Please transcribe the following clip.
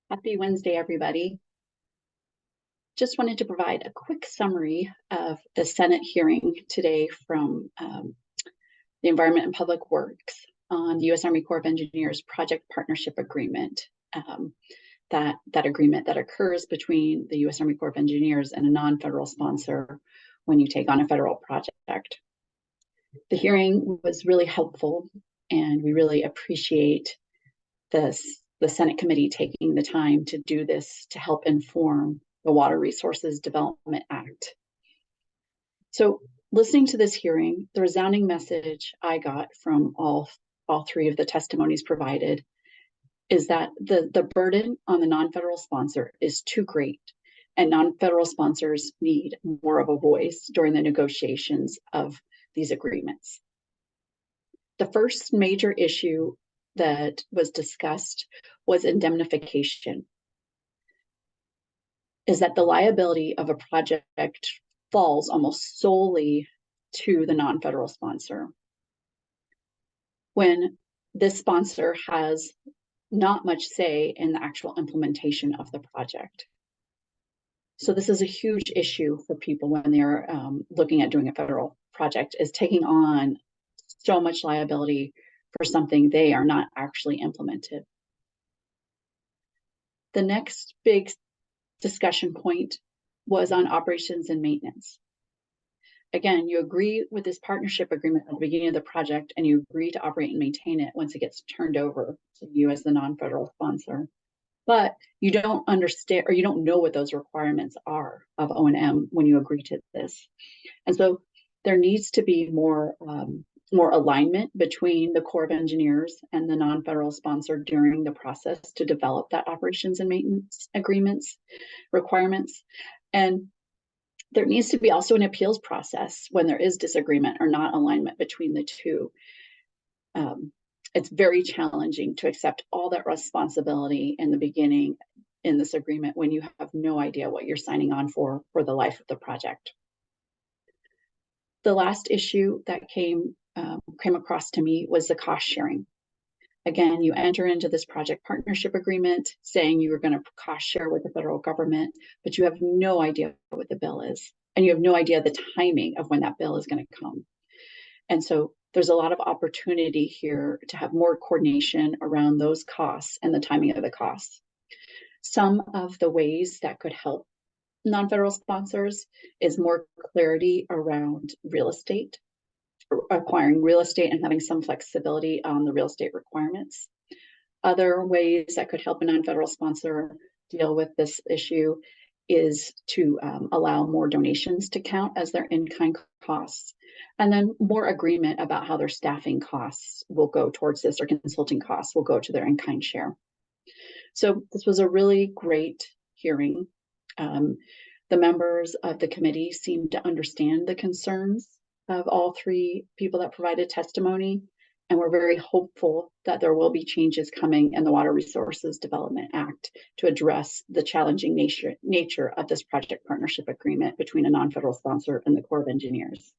Happy Wednesday, everybody. Just wanted to provide a quick summary of the Senate hearing today from the Environment and Public Works on the U.S. Army Corps of Engineers Project Partnership Agreement. That agreement that occurs between the U.S. Army Corps of Engineers and a non-federal sponsor when you take on a federal project. The hearing was really helpful, and we really appreciate the Senate committee taking the time to do this to help inform the Water Resources Development Act. So listening to this hearing, the resounding message I got from all three of the testimonies provided is that the burden on the non-federal sponsor is too great, and non-federal sponsors need more of a voice during the negotiations of these agreements. The first major issue that was discussed was indemnification. Is that the liability of a project falls almost solely to the non-federal sponsor when this sponsor has not much say in the actual implementation of the project. So this is a huge issue for people when they're looking at doing a federal project, is taking on so much liability for something they are not actually implemented. The next big discussion point was on operations and maintenance. Again, you agree with this partnership agreement at the beginning of the project, and you agree to operate and maintain it once it gets turned over to you as the non-federal sponsor. But you don't understand, or you don't know what those requirements are of O&M when you agree to this. And so there needs to be more alignment between the Corps of Engineers and the non-federal sponsor during the process to develop that operations and maintenance requirements. And there needs to be also an appeals process when there is disagreement or not alignment between the two. It's very challenging to accept all that responsibility in the beginning in this agreement when you have no idea what you're signing on for the life of the project. The last issue that came across to me was the cost sharing. Again, you enter into this project partnership agreement saying you are going to cost share with the federal government, but you have no idea what the bill is, and you have no idea the timing of when that bill is going to come. And so there's a lot of opportunity here to have more coordination around those costs and the timing of the costs. Some of the ways that could help non-federal sponsors is more clarity around real estate, acquiring real estate and having some flexibility on the real estate requirements. Other ways that could help a non-federal sponsor deal with this issue is to allow more donations to count as their in-kind costs, and then more agreement about how their staffing costs will go towards this, or consulting costs will go to their in-kind share. So this was a really great hearing. The members of the committee seemed to understand the concerns of all three people that provided testimony, and we're very hopeful that there will be changes coming in the Water Resources Development Act to address the challenging nature of this project partnership agreement between a non-federal sponsor and the Corps of Engineers.